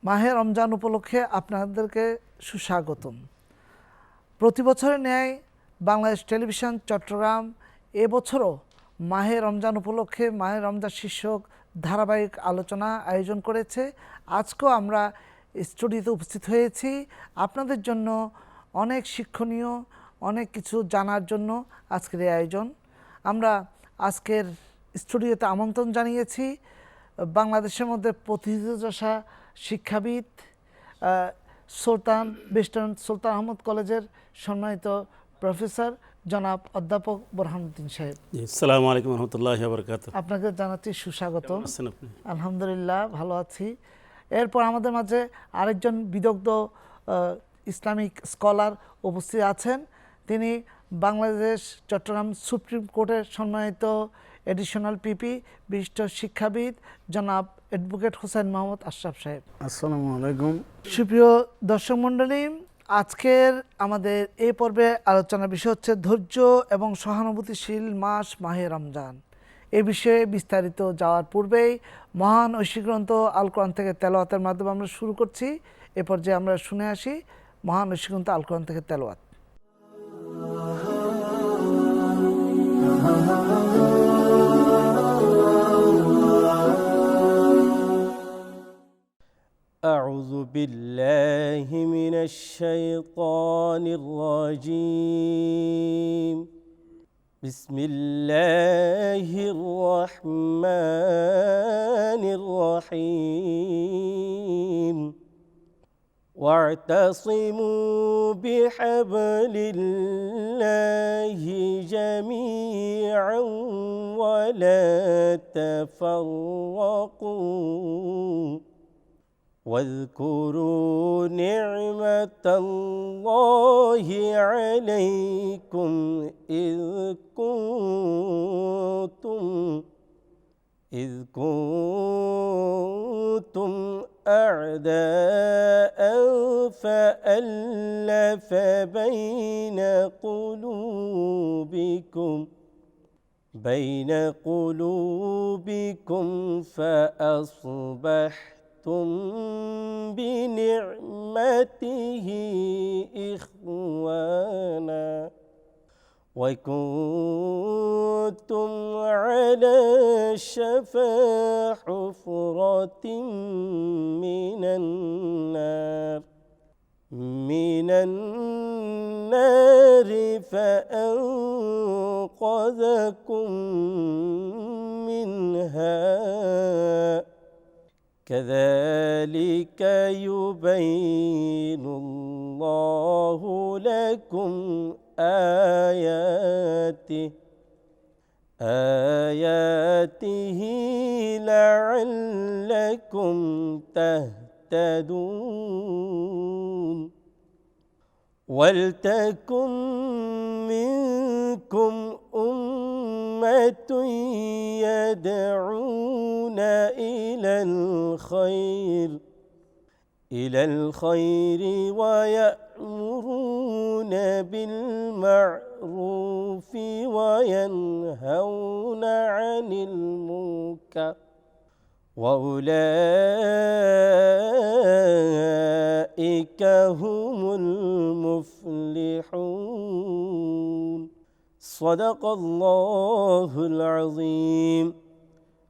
মাহে রমজান উপলক্ষে আপনাদেরকে সুস্বাগতম। প্রতি বছরের ন্যায় বাংলাদেশ টেলিভিশন চট্টগ্রাম এবছরও মাহে রমজান উপলক্ষে মাহে রমজান শীর্ষক ধারাবাহিক আলোচনা আয়োজন করেছে। আজকেও আমরা স্টুডিওতে উপস্থিত হয়েছি আপনাদের জন্য অনেক শিক্ষণীয় অনেক কিছু জানার জন্য আজকের এই আয়োজন। আমরা আজকের স্টুডিওতে আমন্ত্রণ জানিয়েছি বাংলাদেশের মধ্যে প্রতিষ্ঠা শিক্ষাবিদ বেস্টার্ন সুলতান আহমদ কলেজের সম্মানিত প্রফেসর জনাব অধ্যাপক বোরহানুদ্দিন সাহেব। আসসালামু আলাইকুম রহমতুল্লাহি ওয়া বারাকাতুহু। আপনাকে জানাচ্ছি সুস্বাগত। কেমন আছেন আপনি? আলহামদুলিল্লাহ ভালো আছি। এরপর আমাদের মাঝে আরেকজন বিদগ্ধ ইসলামিক স্কলার উপস্থিত আছেন। তিনি বাংলাদেশ চট্টগ্রাম সুপ্রিম কোর্টের সম্মানিত এডিশনাল পিপি বিশিষ্ট শিক্ষাবিদ জনাব অ্যাডভোকেট হোসেন মোহাম্মদ আশরাফ সাহেব। আসসালামু আলাইকুম। সুপ্রিয় দর্শক মণ্ডলী, আজকের আমাদের এই পর্বে আলোচনার বিষয় হচ্ছে ধৈর্য এবং সহানুভূতিশীল মাস মাহে রমজান। এ বিষয়ে বিস্তারিত যাওয়ার পূর্বেই মহান ঐশী গ্রন্থ আল কোরআন থেকে তেলাওয়াতের মাধ্যমে আমরা শুরু করছি। এ পর্যায়ে আমরা শুনে আসি মহান ঐশী গ্রন্থ আল কোরআন থেকে তেলাওয়াত। أعوذ بالله من الشيطان الرجيم. بسم الله الرحمن الرحيم. واعتصموا بحبل الله جميعا ولا تفرقوا واذكروا نعمة الله عليكم إذ كنتم أعداء فألف بين قلوبكم فأصبحتم بنعمته إخوانا وكنتم على شفا حفرة من النار فأنقذكم منها كذلك يبين الله لكم آياته لعلكم تهتدون. ولتكن منكم أمة يدعون إلى الخير ويأمرون بالمعروف وينهون عن المنكر وأولئك هم المفلحون. صدق الله العظيم.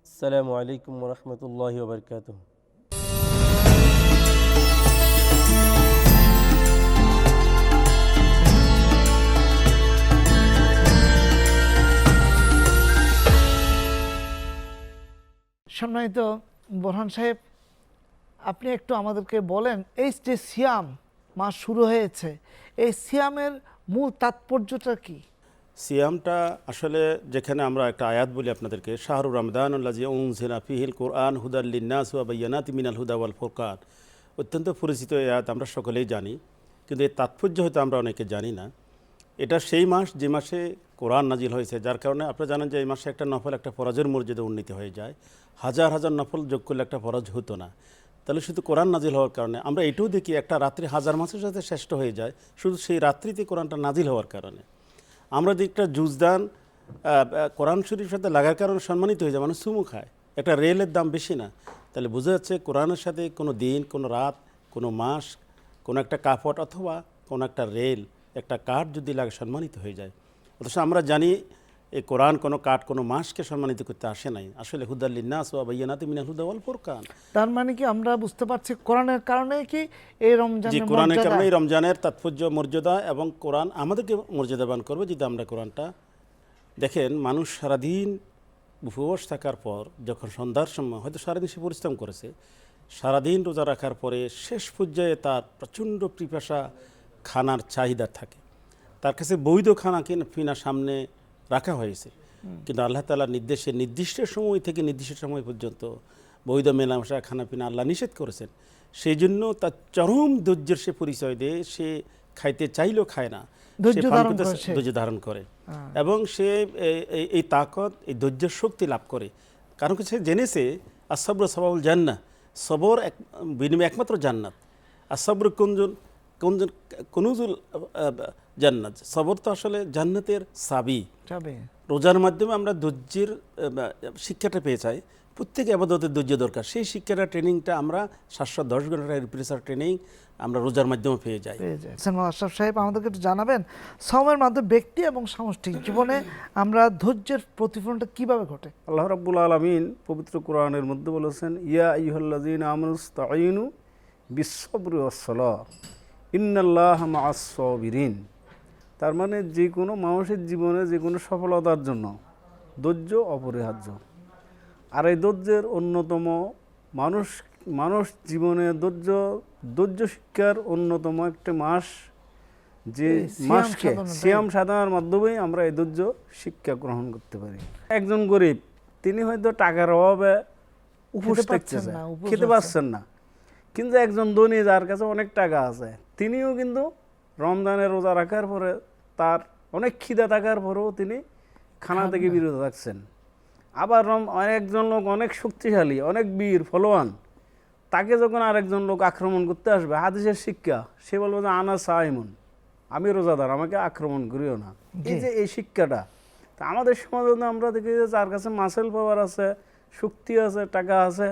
السلام عليكم ورحمة الله وبركاته. সম্মানিত বোরহান সাহেব, আপনি একটু আমাদেরকে বলেন, এই যে সিয়াম মাস শুরু হয়েছে, এই সিয়ামের মূল তাৎপর্যটা কি? সিয়ামটা আসলে যেখানে আমরা একটা আয়াত বলি আপনাদেরকে, শাহরুর রমদানুল্লাযী উনজিলা ফীহিল কুরআন হুদাল লিন্নাস ওয়া বায়্যিনাতিম মিনাল হুদা ওয়াল ফুরকান, অত্যন্ত পরিচিত এই আয়াত, আমরা সকলেই জানি, কিন্তু এর তাৎপর্য হয়তো আমরা অনেকে জানি না। এটা সেই মাস যে মাসে কোরআন নাজিল হয়েছে, যার কারণে আপনারা জানেন যে এই মাসে একটা নফল একটা ফরজের মর্যাদা উন্নীত হয়ে যায়। হাজার হাজার নফল যোগ করলে একটা ফরজ হতো না। তাহলে শুধু কোরআন নাজিল হওয়ার কারণে আমরা এটাও দেখি একটা রাত্রি হাজার মাসের সাথে শ্রেষ্ঠ হয়ে যায় শুধু সেই রাত্রিতে কোরআনটা নাজিল হওয়ার কারণে। আমরা যে একটা জুজদান কোরআন শরীফের সাথে লাগার কারণে সম্মানিত হয়ে যায়, মানে সুমু খায়, একটা রেলের দাম বেশি না, তাহলে বোঝা যাচ্ছে কোরআনের সাথে কোনো দিন, কোনো রাত, কোনো মাস, কোনো একটা কাপড় অথবা কোনো একটা রেল, একটা কাঠ যদি লাগে সম্মানিত হয়ে যায়। অথচ আমরা জানি এই কোরআন কোনো কাঠ, কোনো মাসকে সম্মানিত করতে আসে নাই। আসলে হুদাল্লিন্নাস ওয়া বায়্যিনাতিন মিনাল হুদা ওয়াল ফুরকান। তার মানে কি আমরা বুঝতে পারছি কোরআনের কারণে কি এই জি, রমজানের কোরআনের মর্যাদা? কারণেই রমজানের তাৎপর্য, মর্যাদা, এবং কোরআন আমাদেরকে মর্যাদাবান করবে যদি আমরা কোরআনটা দেখেন। মানুষ সারাদিন উপবাস থাকার পর যখন সন্ধ্যার সময় হয়তো সারাদিন সে পরিশ্রম করেছে, সারাদিন রোজা রাখার পরে শেষ পর্যায়ে তার প্রচণ্ড পিপাসা, খানার চাহিদা থাকে, তার কাছে বৈধ খানা পিনা সামনে রাখা হয়েছে, কিন্তু আল্লাহ তাআলার নির্দেশে নির্দিষ্ট সময় থেকে নির্দিষ্ট সময় পর্যন্ত বৈধ মেলামেশা খানা পিনা আল্লাহ নিষেধ করেছেন। সেই জন্য তার চরম ধৈর্যের সে পরিচয় দেয়। সে খাইতে চাইলেও খায় না, ধৈর্য সে পান ধারণ করতে করে সে। ধৈর্য ধারণ করে এবং সে এই তাকত, এই ধৈর্যের শক্তি লাভ করে। কারণ কি সে জেনেছে আসবর সবাউল জান্নাহ, সবর বিনিময় একমাত্র জান্নাত। আসবর কুনুজুল জান্নাত, সবর তো আসলে জান্নাতের চাবি। যাবে রোজার মাধ্যমে আমরা ধৈর্যের শিক্ষাটা পেয়ে যাই। প্রত্যেক আবাদতের ধৈর্য দরকার। সেই শিক্ষাটা, ট্রেনিংটা আমরা 710 ঘন্টার রিপ্রেসার ট্রেনিং আমরা রোজার মাধ্যমে পেয়ে যাই। পেয়ে যায়। আশরাফ সাহেব, আমাদেরকে একটু জানাবেন সওমের মাধ্যমে ব্যক্তি এবং সামষ্টিক জীবনে আমরা ধৈর্যের প্রতিফলনটা কিভাবে ঘটে? আল্লাহ রাব্বুল আলামিন পবিত্র কোরআনের মধ্যে বলেছেন, ইয়া আইয়ুহাল্লাযীনা আমানুস্তাঈনু বিস-সাবরি ওয়াস-সালাহ ইন্নাল্লাহা মা'আস-সাবিরিন। তার মানে যে কোনো মানুষের জীবনে যে কোনো সফলতার জন্য ধৈর্য অপরিহার্য। আর এই ধৈর্যের অন্যতম মানুষ জীবনে ধৈর্য শিক্ষার অন্যতম একটা মাস, যে এই সিয়াম মাসকে সাধনা, তাই? সিয়াম সাধনার মাধ্যমে আমরা এই ধৈর্য শিক্ষা গ্রহণ করতে পারি। একজন গরিব, তিনি হয়তো টাকার অভাবে উপোস খেতে থাকতেছে, পারছেন না, উপোস খেতে আছে। পারছেন না, কিন্তু একজন ধনী যার কাছে অনেক টাকা আছে, তিনিও কিন্তু রমজানের রোজা রাখার পরে তার অনেক খিদা থাকার পরেও তিনি খানা থেকে বিরত থাকছেন। আবার একজন লোক অনেক শক্তিশালী, অনেক বীর ফলোয়ান, তাকে যখন আরেকজন লোক আক্রমণ করতে আসবে, হাদিসের শিক্ষা, সে বলবে যে আনা সাইমুন, আমি রোজাদার, আমাকে আক্রমণ করিও না। এই যে এই শিক্ষাটা, তা আমাদের সমাজে আমরা দেখি যে যার কাছে মাসেল পাওয়ার আছে, শক্তি আছে, টাকা আছে,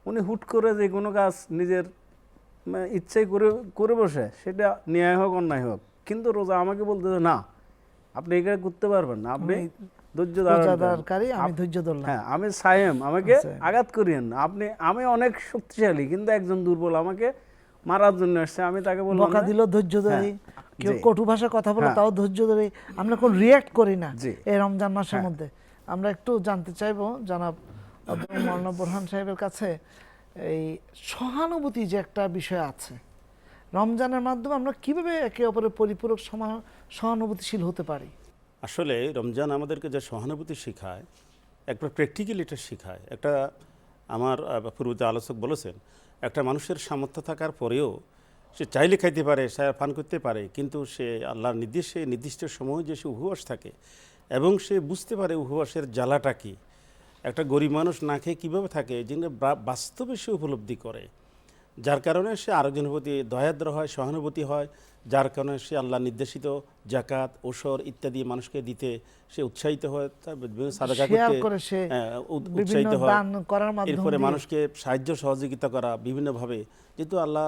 উনি হুট করে যে কোনো কাজ নিজের ইচ্ছাই করে বসে, সেটা ন্যায় হোক অন্যায় হোক। কিন্তু রোজা আমাকে বলতে না, আপনি এটা করতে পারবেন না, আপনি ধৈর্য ধারণ করেন। রোজাদারকারী, আমি ধৈর্য ধরলাম। হ্যাঁ, আমি সায়েম, আমাকে আচ্ছা। আঘাত করিয়েন না। আমি অনেক শক্তিশালী, কিন্তু একজন দুর্বল আমাকে মারার জন্য আসছে, আমি তাকে বলবো বকা না। দিল ধৈর্য ধরি, হ্যাঁ, কেউ জি। কটু ভাষায় কথা বলে হ্যাঁ। তাও ধৈর্য ধরি, আমরা কোন রিয়্যাক্ট করি না জি। এই রমজান মাসের হ্যাঁ। মধ্যে। আমরা একটু জানতে চাইবো জনাব মাওলানা বোরহান সাহেবের কাছে, এই সহানুভূতি যে একটা বিষয় আছে, রমজানের মাধ্যমে আমরা কিভাবে একে অপরের পরিপূরক সহানুভূতিশীল হতে পারি? আসলে রমজান আমাদেরকে যে সহানুভূতি শেখায়, একবার প্র্যাকটিক্যালি এটা শেখায়। একটা আমার পূর্বতে আলোচক বলেছেন, একটা মানুষের সামর্থ্য থাকার পরেও সে চাইলে খাইতে পারে, সে পান করতে পারে, কিন্তু সে আল্লাহর নির্দেশে নির্দিষ্ট সময় যে সে উপবাস থাকে এবং সে বুঝতে পারে উপবাসের জ্বালাটা কী। একটা গরিব মানুষ না খেয়ে কীভাবে থাকে, যিনি বাস্তবে সে উপলব্ধি করে, যার কারণে সে আরেকজনের প্রতি দয়াদ্র হয়, সহানুভূতি হয়, যার কারণে সে আল্লাহ নির্দেশিত জাকাত, ওসর ইত্যাদি মানুষকে দিতে সে উৎসাহিত হয়, সাদাকা শেয়ার করতে করে সে বিভিন্ন উৎসাহিত হয়। দান করার মাধ্যমে এরপরে মানুষকে সাহায্য সহযোগিতা করা বিভিন্নভাবে, যেহেতু আল্লাহ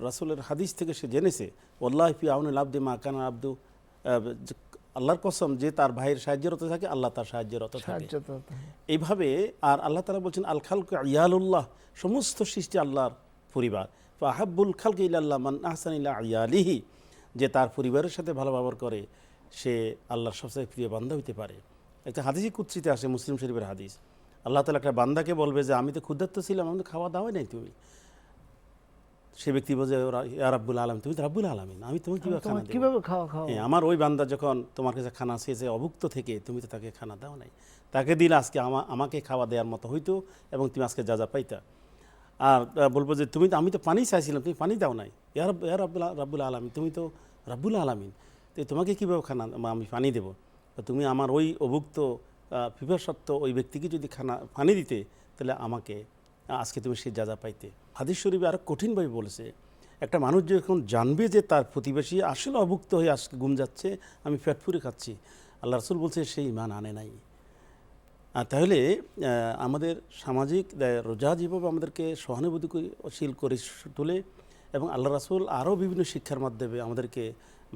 রাসূলের হাদিস থেকে সে জেনেছে, ওয়াল্লাহি ফি আউনিল আবদি মা কানা আবদু, আল্লাহর কসম, যে তার ভাইয়ের সাহায্যরত থাকে আল্লাহ তার সাহায্যরত থাকে। সাহায্য তো এইভাবে আর আল্লাহ তাআলা বলছেন আল খালকু ইয়ালুল্লাহ, সমস্ত সৃষ্টি আল্লাহর পরিবার। ফাহাব্বুল খালকি ইলাল্লাহ মান আহসানা ইলা ইয়ালিহি, যে তার পরিবারের সাথে ভালো ব্যবহার করে সে আল্লাহর সবচেয়ে প্রিয় বান্দা হইতে পারে। একটা হাদিসই কুদসিতে আসে, মুসলিম শরীফের হাদিস। আল্লাহ তাআলা একটা বান্দাকে বলবে যে আমি তো ক্ষুধার্ত ছিলাম, আমি তো খাওয়া দাওয়াই নাই তুমি। সে ব্যক্তি বলছে ইয়া রাব্বুল আলামিন, তুমি তো রাব্বুল আলামিন, আমি তোমাকে কিভাবে খানা দেব? কিভাবে খাওয়া হ্যাঁ, আমার ওই বান্দা যখন তোমার কাছে খানা চেয়েছে অভুক্ত থেকে, তুমি তো তাকে খানা দাও নাই, তাকে দিলে আজকে আমাকে খাওয়া দেওয়ার মতো হইতো এবং তুমি আজকে যা যা পাইতা। আর বলবো যে আমি তো পানি চাইছিলাম, তুমি পানি দাও নাই। ইয়া রাব্বুল আলামিন, তুমি তো রাব্বুল আলামিন, তো তোমাকে কীভাবে খানা আমি পানি দেবো? তুমি আমার ওই অভুক্ত পিপাসার্থ ওই ব্যক্তিকে যদি পানি দিতে, তাহলে আমাকে আজকে তুমি সে যা যা পাইতে। হাদিস শরীফে আরও কঠিনভাবে বলেছে, একটা মানুষ যখন জানবে যে তার প্রতিবেশী আসলে অভুক্ত হয়ে আজকে ঘুম যাচ্ছে, আমি পেট ফুরে খাচ্ছি, আল্লাহ রাসূল বলছে সেই ঈমান আনে নাই। তাহলে আমাদের সামাজিক রোজা যেভাবে আমাদেরকে সহানুভূতিশীল করে তোলে, এবং আল্লাহ রাসূল আরও বিভিন্ন শিক্ষার মাধ্যমে আমাদেরকে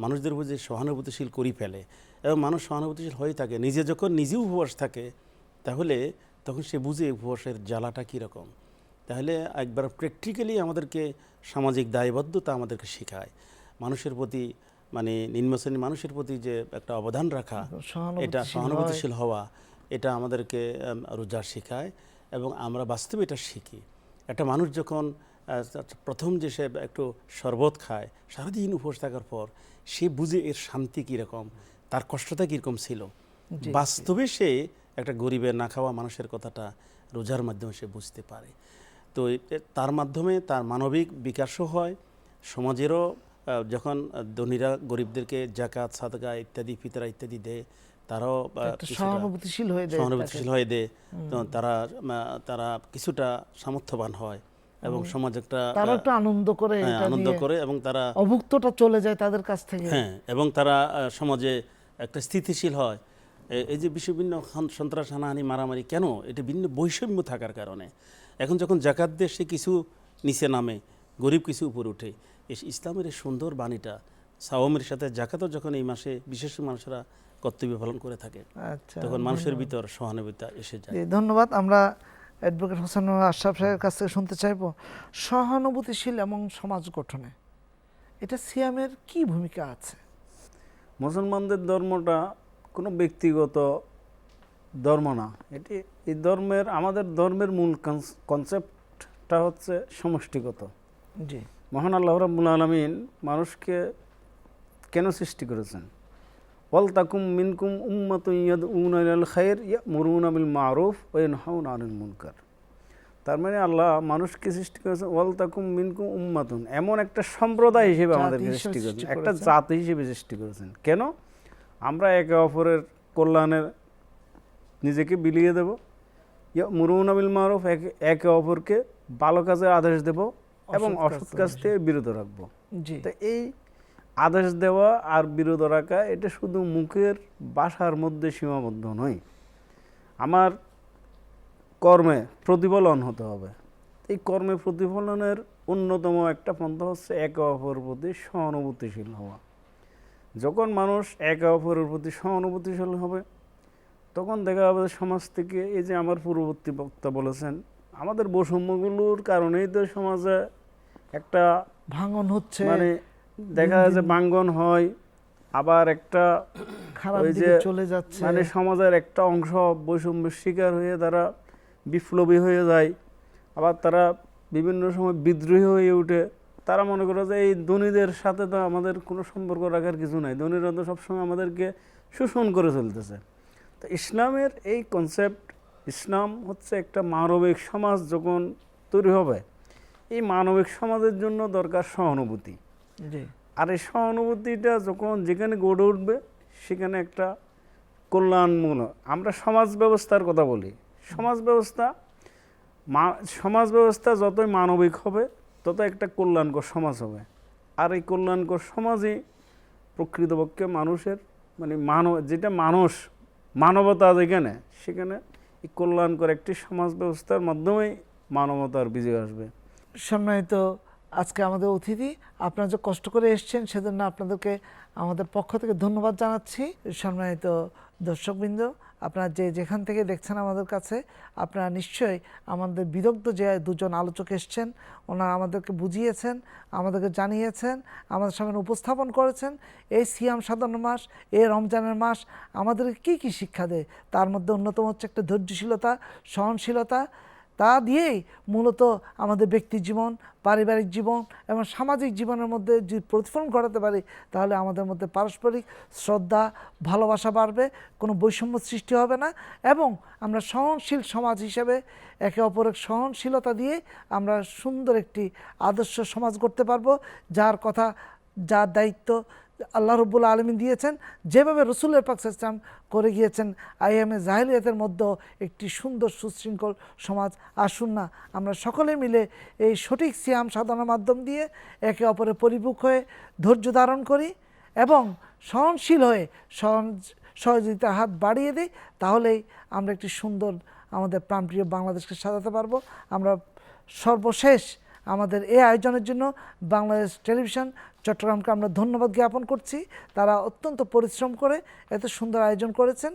মানুষদের উপর যে সহানুভূতিশীল করে ফেলে, এবং মানুষ সহানুভূতিশীল হয়ে থাকে। নিজে যখন নিজেও উপবাস থাকে তাহলে তখন সে বুঝে উপবাসের জ্বালাটা কীরকম। তাহলে একবার প্র্যাকটিক্যালি আমাদেরকে সামাজিক দায়বদ্ধতা আমাদেরকে শেখায়, মানুষের প্রতি মানে নিম্ন শ্রেণীর মানুষের প্রতি যে একটা অবদান রাখা, এটা সহানুভূতিশীল হওয়া, এটা আমাদেরকে রোজা শেখায়, এবং আমরা বাস্তবে এটা শিখি। একটা মানুষ যখন প্রথম যে সে একটু শরবত খায় সারাদিন উপোস থাকার পর, সে বুঝে এর শান্তি কীরকম, তার কষ্টটা কীরকম ছিল। বাস্তবে সে একটা গরিবের না খাওয়া মানুষের কথাটা রোজার মাধ্যমে সে বুঝতে পারে। তো তার মাধ্যমে তার মানবিক বিকাশও হয়, সমাজেরও যখন ধনীরা গরিবদেরকে জাকাত সাদকা ইত্যাদি ফিতরা ইত্যাদি দেয়, তারাও সহানুভূতিশীল হয়ে দেয়, তো তারা কিছুটা সামর্থ্যবান হয়, এবং সমাজ একটা আনন্দ করে, এবং তারা অভুক্তটা চলে যায় তাদের কাছ থেকে। হ্যাঁ, এবং তারা সমাজে একটা স্থিতিশীল হয়। এই যে বিভিন্ন সন্ত্রাস হানাহানি মারামারি কেন, এটা ভিন্ন বৈষম্য থাকার কারণে। এখন যখন জাকাত দিয়ে সে কিছু নিচে নামে, গরিব কিছু উপরে উঠে, ইসলামের এই সুন্দর বাণীটা সাওমের সাথে জাকাতও যখন এই মাসে বিশেষ মানুষরা কর্তব্য পালন করে থাকে, তখন মানুষের ভিতর সহানুভূতি এসে যায়। ধন্যবাদ। আমরা অ্যাডভোকেট হোসেন আশরাফ সাহেবের কাছ থেকে শুনতে চাইব, সহানুভূতিশীল এবং সমাজ গঠনে এটা সিয়ামের কি ভূমিকা আছে? মুসলমানদের ধর্মটা কোনো ব্যক্তিগত ধর্ম না, এটি এই ধর্মের আমাদের ধর্মের মূল কনসেপ্টটা হচ্ছে সমষ্টিগত। জি, মহান আল্লাহ রাব্বুল আলামিন মানুষকে কেন সৃষ্টি করেছেন? ওয়াল তাকুম মিনকুম উম্মাতুন ইয়াদউনা ইলাল খায়র ইয়ামুরুনা বিল মারুফ ওয়া ইয়ানহাউনা আনিল মুনকার। তার মানে আল্লাহ মানুষকে সৃষ্টি করেছেন ওয়াল তাকুম মিনকুম উম্মাতুন, এমন একটা সম্প্রদায় হিসেবে আমাদেরকে সৃষ্টি করেছেন, একটা জাতি হিসেবে সৃষ্টি করেছেন। কেন? আমরা একে অপরের কল্যাণের নিজেকে বিলিয়ে দেব, ইয়ামুরুনা বিল মারুফ, একে অপরকে ভালো কাজের আদেশ দেব, এবং অসৎ কাজ থেকে বিরত রাখবো। তো এই আদেশ দেওয়া আর বিরত রাখা এটা শুধু মুখের ভাষার মধ্যে সীমাবদ্ধ নয়, আমার কর্মে প্রতিফলন হতে হবে। এই কর্মে প্রতিফলনের অন্যতম একটা পন্থা হচ্ছে একে অপরের প্রতি সহানুভূতিশীল হওয়া। যখন মানুষ একে অপরের প্রতি সহানুভূতিশীল হবে, তখন দেখা যাবে সমাজ থেকে, এই যে আমার পূর্ববর্তী বক্তা বলেছেন, আমাদের বৈষম্যগুলোর কারণেই তো সমাজে একটা ভাঙন হচ্ছে, মানে দেখা যায় যে ভাঙ্গন হয়, আবার একটা খারাপ ওই যে দিকে চলে যাচ্ছে, মানে সমাজের একটা অংশ বৈষম্যের শিকার হয়ে তারা বিপ্লবী হয়ে যায়, আবার তারা বিভিন্ন সময় বিদ্রোহী হয়ে ওঠে। তারা মনে করে যে এই ধনীদের সাথে তো আমাদের কোনো সম্পর্ক রাখার কিছু নাই, ধনীরা তো সবসময় আমাদেরকে শোষণ করে চলতেছে। তো ইসলামের এই কনসেপ্ট, ইসলাম হচ্ছে একটা মানবিক সমাজ যখন তৈরি হবে, এই মানবিক সমাজের জন্য দরকার সহানুভূতি। আর এই সহানুভূতিটা যখন যেখানে গড়ে উঠবে, সেখানে একটা কল্যাণমূলক, আমরা সমাজ ব্যবস্থার কথা বলি, সমাজ ব্যবস্থা যতই মানবিক হবে তত একটা কল্যাণকর সমাজ হবে। আর এই কল্যাণকর সমাজই প্রকৃতপক্ষে মানুষের মানে যেটা মানবতা যেখানে, সেখানে এই কল্যাণকর একটি সমাজ ব্যবস্থার মাধ্যমেই মানবতার বিজয় আসবে। সম্মানিত আজকে আমাদের অতিথি, আপনারা যে কষ্ট করে এসেছেন সেজন্য আপনাদেরকে আমাদের পক্ষ থেকে ধন্যবাদ জানাচ্ছি। সম্মানিত দর্শকবৃন্দ, আপনারা যেখান থেকে দেখছেন আমাদের কাছে, আপনারা নিশ্চয়ই আমাদের বিদগ্ধ যে দুজন আলোচক এসছেন, ওনারা আমাদেরকে বুঝিয়েছেন, আমাদেরকে জানিয়েছেন, আমাদের সামনে উপস্থাপন করেছেন এই সিয়াম সাধনা মাস, এই রমজানের মাস আমাদেরকে কী কী শিক্ষা দেয়। তার মধ্যে অন্যতম হচ্ছে একটা ধৈর্যশীলতা, সহনশীলতা। তা দিয়েই মূলত আমাদের ব্যক্তি জীবন, পারিবারিক জীবন এবং সামাজিক জীবনের মধ্যে যদি প্রতিফলন ঘটাতে পারি, তাহলে আমাদের মধ্যে পারস্পরিক শ্রদ্ধা, ভালোবাসা বাড়বে, কোনো বৈষম্য সৃষ্টি হবে না, এবং আমরা সহনশীল সমাজ হিসেবে একে অপরের সহনশীলতা দিয়ে আমরা সুন্দর একটি আদর্শ সমাজ গড়তে পারবো, যার কথা, যার দায়িত্ব আল্লাহ রব্বুল আলামিন দিয়েছেন, যেভাবে রসুলের পাক সাল্লাল্লাহু আলাইহি ওয়াসাল্লাম করে গিয়েছেন আইয়ামে জাহিলিয়াতের মধ্যে একটি সুন্দর সুশৃঙ্খল সমাজ। আসুন না আমরা সকলে মিলে এই সঠিক সিয়াম সাধনার মাধ্যম দিয়ে একে অপরের পরিপূরক হয়ে ধৈর্য ধারণ করি এবং সহনশীল হয়ে সহযোগিতার হাত বাড়িয়ে দিই, তাহলেই আমরা একটি সুন্দর আমাদের প্রাণপ্রিয় বাংলাদেশকে সাজাতে পারবো। আমরা সর্বশেষ আমাদের এই আয়োজনের জন্য বাংলাদেশ টেলিভিশন চট্টগ্রামকে আমরা ধন্যবাদ জ্ঞাপন করছি। তারা অত্যন্ত পরিশ্রম করে এত সুন্দর আয়োজন করেছেন।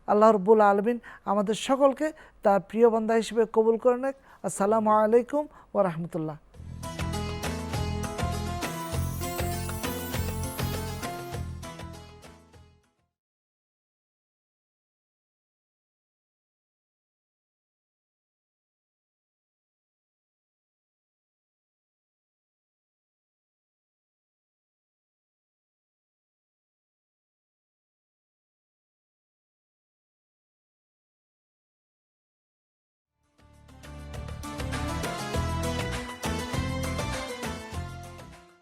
আল্লাহ রাব্বুল আলামিন আমাদের সকলকে তার প্রিয় বান্দা হিসেবে কবুল করে নেক। আসসালামু আলাইকুম ওয়া রাহমাতুল্লাহ।